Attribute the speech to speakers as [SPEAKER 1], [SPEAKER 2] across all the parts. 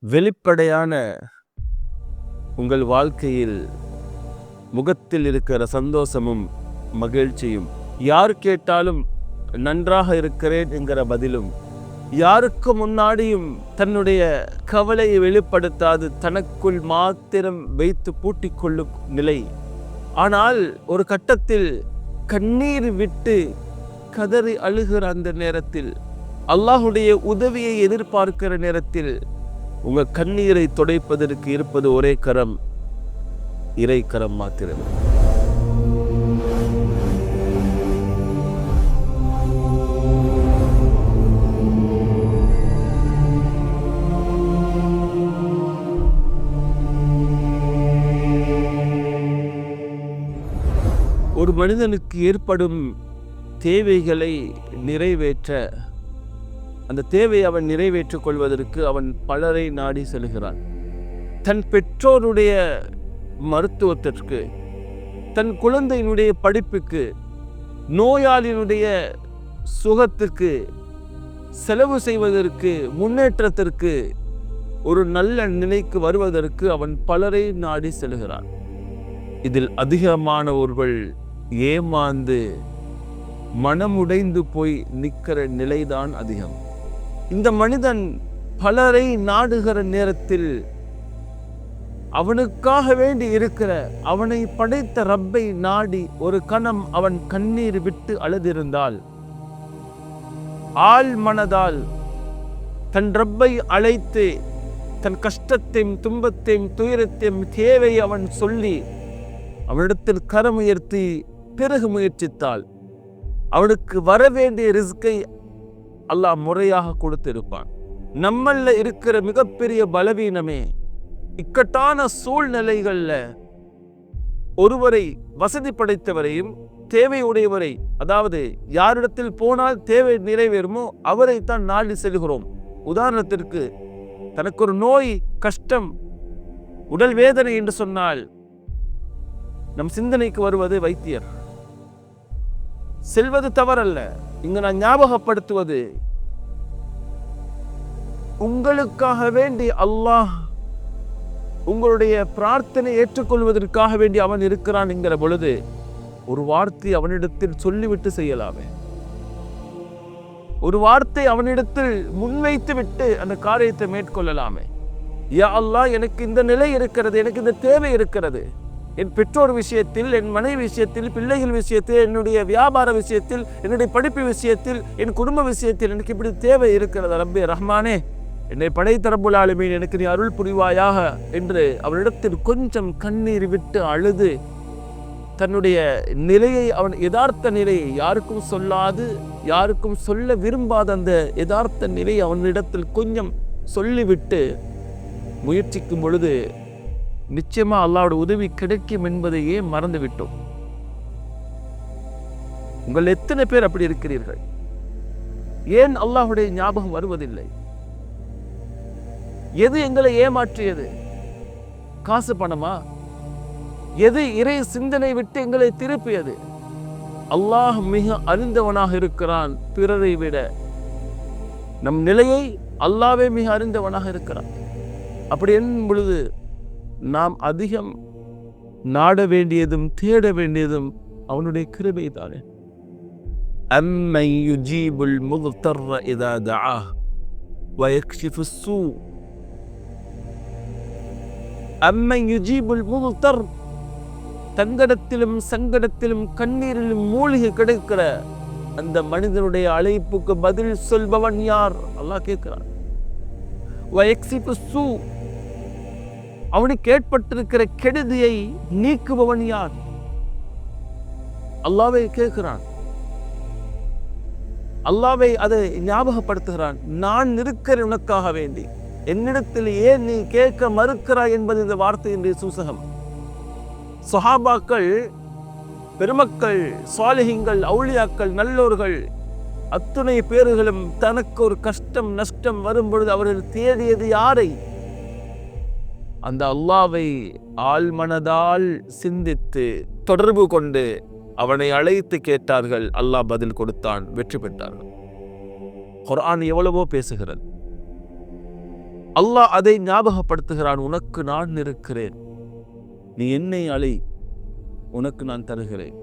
[SPEAKER 1] வெளிப்படையான உங்கள் வாழ்க்கையில் முகத்தில் இருக்கிற சந்தோஷமும் மகிழ்ச்சியும், யார் கேட்டாலும் நன்றாக இருக்கிறேன் என்கிற பதிலும், யாருக்கு முன்னாடியும் தன்னுடைய கவலையை வெளிப்படுத்தாது தனக்குள் மாத்திரம் வைத்து பூட்டிக் கொள்ளும் நிலை. ஆனால் ஒரு கட்டத்தில் கண்ணீர் விட்டு கதறி அழுகிற அந்த நேரத்தில், அல்லாஹுடைய உதவியை எதிர்பார்க்கிற நேரத்தில் உங்கள் கண்ணீரை துடைப்பதற்கு இருப்பது ஒரே கரம், இறை கரம் மாத்திரம். ஒரு மனிதனுக்கு ஏற்படும் தேவைகளை நிறைவேற்ற, அந்த தேவையை அவன் நிறைவேற்றிக் கொள்வதற்கு அவன் பலரை நாடி செல்கிறான். தன் பெற்றோருடைய மருத்துவத்திற்கு, தன் குழந்தையினுடைய படிப்புக்கு, நோயாளியினுடைய சுகத்திற்கு, செலவு செய்வதற்கு, முன்னேற்றத்திற்கு, ஒரு நல்ல நிலைக்கு வருவதற்கு அவன் பலரை நாடி செல்கிறான். இதில் அதிகமானவர்கள் ஏமாந்து மனமுடைந்து போய் நிற்கிற நிலைதான் அதிகம். இந்த மனிதன் பலரை நாடுகிற நேரத்தில் அவனுக்காக வேண்டி இருக்கிற, அவனை படைத்த ரப்பை நாடி ஒரு கணம் அவன் கண்ணீர் விட்டு அழுதிருந்தால், ஆள் மனதால் தன் ரப்பை அழைத்து தன் கஷ்டத்தையும் துன்பத்தையும் துயரத்தையும் தேவை அவன் சொல்லி அவனிடத்தில் கரம் உயர்த்தி பிறகு முயற்சித்தால் அவனுக்கு வரவேண்டிய ரிஸ்கை அல்லாஹ் முறையாக கொடுத்திருப்பான். நம்மள இருக்கிற மிகப்பெரிய பலவீனமே, இக்கட்டான சூழ்நிலைகள்ல ஒருவரை, வசதி படைத்தவரையும் தேவையுடையவரை, அதாவது யாரிடத்தில் போனால் தேவை நிறைவேறுமோ அவரைத்தான் நாடி செல்கிறோம். உதாரணத்திற்கு, தனக்கு ஒரு நோய், கஷ்டம், உடல் வேதனை என்று சொன்னால் நம் சிந்தனைக்கு வருவது வைத்தியர். செல்வது தவறல்ல, இங்கு நான் ஞாபகப்படுத்துவது, உங்களுக்காக வேண்டி அல்லாஹ் உங்களுடைய பிரார்த்தனை ஏற்றுக்கொள்வதற்காக வேண்டி அவன் இருக்கிறான் என்கிற பொழுது ஒரு வார்த்தை அவனிடத்தில் சொல்லிவிட்டு செய்யலாமே, ஒரு வார்த்தை அவனிடத்தில் முன்வைத்து விட்டு அந்த காரியத்தை மேற்கொள்ளலாமே. யா அல்லாஹ், எனக்கு இந்த நிலை இருக்கிறது, எனக்கு இந்த தேவை இருக்கிறது, என் பெற்றோர் விஷயத்தில், என் மனைவி விஷயத்தில், பிள்ளைகள் விஷயத்தில், என்னுடைய வியாபார விஷயத்தில், என்னுடைய படிப்பு விஷயத்தில், என் குடும்ப விஷயத்தில் எனக்கு இப்படி தேவை இருக்கிறது. ரப்பே ரஹ்மானே, என்னை படைத்த ரப்புல் ஆலமீன், எனக்கு நீ அருள் புரிவாயாக என்று அவனிடத்தில் கொஞ்சம் கண்ணீர் விட்டு அழுது தன்னுடைய நிலையை, அவன் யதார்த்த நிலையை, யாருக்கும் சொல்லாது, யாருக்கும் சொல்ல விரும்பாத அந்த யதார்த்த நிலையை அவனிடத்தில் கொஞ்சம் சொல்லிவிட்டு முயற்சிக்கும் பொழுது நிச்சயமா அல்லாஹ்வுடைய உதவி கிடைக்கும் என்பதையே மறந்து விட்டோம். உங்கள் எத்தனை பேர் அப்படி இருக்கிறீர்கள்? ஏன் அல்லாஹ்வுடைய ஞாபகம் வருவதில்லை? எது எங்களை ஏமாற்றியது? காசு, பணமா? எது இறை சிந்தனை விட்டு எங்களை திருப்பியது? அல்லாஹ் மிக அறிந்தவனாக இருக்கிறான் பிறரை விட. நம் நிலையை அல்லாஹ்வே மிக அறிந்தவனாக இருக்கிறான். அப்படி என்னும் பொழுது நாம் அதிகம் நாட வேண்டியதும் தேட வேண்டியதும் அவனுடைய கிருபை தானே. அம்மன் யுஜீபுல் முத்தர்ர இதா தஆஹ் வ யக்ஷிஃபுஸ் ஸூ. அம்மன் யுஜீபுல் முத்தர், தங்கடத்திலும் சங்கடத்திலும் கண்ணீரிலும் மூழ்கி கிடக்கிற அந்த மனிதனுடைய அழைப்புக்கு பதில் சொல்பவன் யார்? அல்லாஹ் கேட்கிறான். வ யக்ஷிஃபுஸ் ஸூ, அவனுக்கு ஏற்பட்டிருக்கிற கெடுதியை நீக்குபவன் யார்? அல்லாஹ்வை கேட்கிறான். அல்லாஹ்வை அதை ஞாபகப்படுத்துகிறான். நான் இருக்கிறேன் உனக்காக வேண்டி, என்னிடத்தில் ஏன் நீ கேட்க மறுக்கிறாய் என்பது இந்த வார்த்தையினுடைய சூசகம். சஹாபாக்கள், பெருமக்கள், சாலிஹீன்கள், அவுலியாக்கள், நல்லோர்கள் அத்துணை பேர்களும் தனக்கு ஒரு கஷ்டம் நஷ்டம் வரும்பொழுது அவர்கள் தேடியது யாரை? அந்த அல்லாஹ்வை ஆழ்மனதால் சிந்தித்து தொடர்பு கொண்டு அவனை அழைத்து கேட்டார்கள். அல்லாஹ் பதில் கொடுத்தான், வெற்றி பெற்றார்கள். குர்ஆன் எவ்வளவோ பேசுகிறது. அல்லாஹ் அதை ஞாபகப்படுத்துகிறான். உனக்கு நான் இருக்கிறேன், நீ என்னை அழை, உனக்கு நான் தருகிறேன்.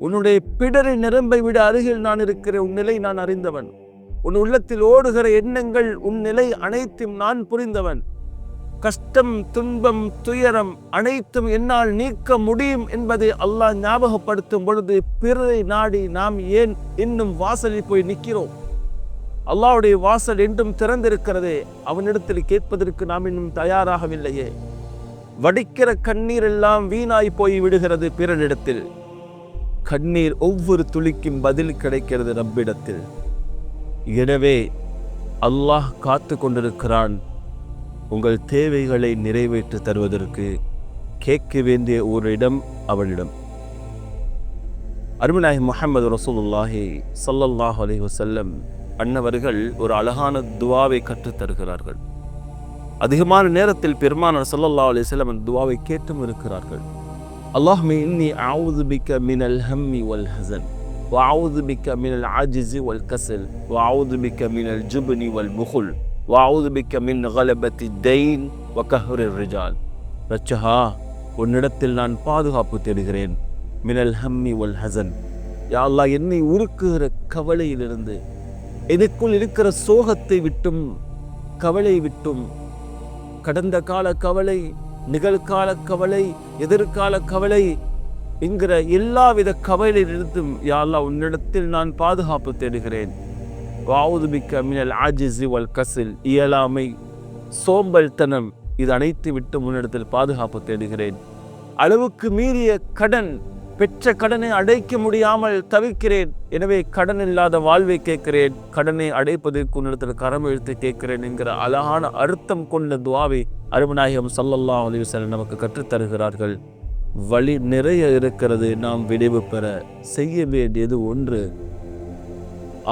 [SPEAKER 1] உன்னுடைய பிடரை நிரம்பை விட அருகில் நான் இருக்கிறேன், உன் நிலை நான் அறிந்தவன். உன் உள்ளத்தில் ஓடுகிற எண்ணங்கள், உன் நிலை அனைத்தும் நான் புரிந்தவன். கஷ்டம், துன்பம், துயரம் அனைத்தும் என்னால் நீக்க முடியும் என்பதை அல்லாஹ் ஞாபகப்படுத்தும் பொழுது பிறரை நாடி நாம் ஏன் இன்னும் வாசலில் போய் நிற்கிறோம்? அல்லாஹ்வுடைய வாசல் என்றும் திறந்திருக்கிறதே, அவனிடத்தில் கேட்பதற்கு நாம் இன்னும் தயாராகவில்லையே. வடிக்கிற கண்ணீர் எல்லாம் வீணாய் போய் விடுகிறது பிறரிடத்தில். கண்ணீர் ஒவ்வொரு துளிக்கும் பதில் கிடைக்கிறது ரப்பிடத்தில். எனவே அல்லாஹ் காத்து கொண்டிருக்கிறான் உங்கள் தேவைகளை நிறைவேற்றி தருவதற்கு. கேட்க வேண்டிய ஒரு இடம் அவனிடம். அருமைநாயகம் முஹம்மது ரசூலுல்லாஹி ஸல்லல்லாஹு அலைஹி வஸல்லம் அன்னவர்கள் ஒரு அழகான துவாவை கற்றுத் தருகிறார்கள். அதிகமான நேரத்தில் பெருமானார் ஸல்லல்லாஹு அலைஹி வஸல்லம் அந்த துவாவை கேட்டும் இருக்கிறார்கள். அல்லாஹும்ம இன்னி அஊது பிக மினல் ஹம்மி வல் ஹஸன் வ அஊது பிக மினல் அஜ்ஸி வல் கஸல் வ அஊது பிக மினல் ஜுப்னி வல் புகுல் வ அஊது பிக மின் கலபத்தி தைன் வ கஹ்ரிர் ரிஜால். ரச்சஹா, உன்னிடத்தில் நான் பாதுகாப்பு தேடுகிறேன். மினல் ஹம்மி வல் ஹஸன், யா அல்லாஹ் என்னை உருக்குகிற கவலையிலிருந்து, எனக்குள் இருக்கிற சோகத்தை விட்டும் கவலை விட்டும், கடந்த கால கவலை, நிகழ்கால கவலை, எதிர்கால கவலை என்கிற எல்லாவித கவலையிலிருந்தும் யா அல்லாஹ் உன்னிடத்தில் நான் பாதுகாப்பு தேடுகிறேன். வஅஊது பிக்க மினல் அஜ்ஸி வல் கஸல், இயலாமை, சோம்பல்தனம், இது அனைத்து விட்டு உன்னிடத்தில் பாதுகாப்பு தேடுகிறேன். அளவுக்கு மீறிய கடன், பெற்ற கடனை அடைக்க முடியாமல் தவிக்கிறேன், எனவே கடன் இல்லாத வாழ்வை கேட்கிறேன், கடனை அடைப்பதற்கு உன்னிடத்தில் கரம் இழுத்து கேட்கிறேன் என்கிற அழகான அர்த்தம் கொண்ட துஆவை அருமநாயகம் ஸல்லல்லாஹு அலைஹி வஸல்லம் நமக்கு கற்றுத்தருகிறார்கள். வழி நிறைய இருக்கிறது. நாம் விடைவு பெற செய்ய வேண்டியது ஒன்று,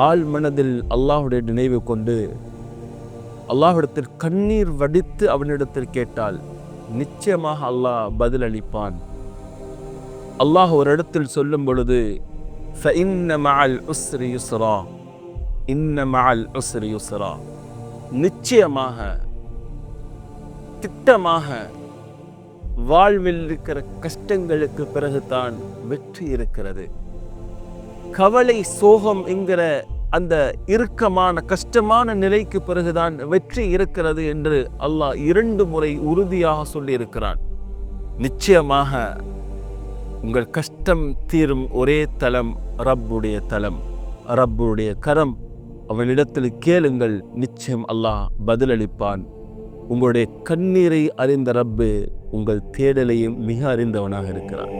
[SPEAKER 1] ஆள் மனதில் அல்லாஹ்வுடைய நினைவு கொண்டு அல்லாஹ்விடத்தில் கண்ணீர் வடித்து அவனிடத்தில் கேட்டால் நிச்சயமாக அல்லாஹ் பதிலளிப்பான். அல்லாஹ் ஒரு இடத்தில் சொல்லும் பொழுது فَإِنَّ مَعَ الْعُسْرِ يُسْرًا إِنَّ مَعَ الْعُسْرِ يُسْرًا, நிச்சயமாக, திட்டமாக வாழ்வில் இருக்கிற கஷ்டங்களுக்கு பிறகுதான் வெற்றி இருக்கிறது. கவலை, சோகம் என்கிற அந்த இறுக்கமான கஷ்டமான நிலைக்கு பிறகுதான் வெற்றி இருக்கிறது என்று அல்லாஹ் 2 முறை உறுதியாக சொல்லியிருக்கிறான். நிச்சயமாக உங்கள் கஷ்டம் தீரும் ஒரே தலம் ரப்புடைய தலம், ரப்புடைய கரம். அவனிடத்தில் கேளுங்கள், நிச்சயம் அல்லாஹ் பதிலளிப்பான். உங்களுடைய கண்ணீரை அறிந்த ரப்பு உங்கள் தேடலையும் மிக அறிந்தவனாக இருக்கிறான்.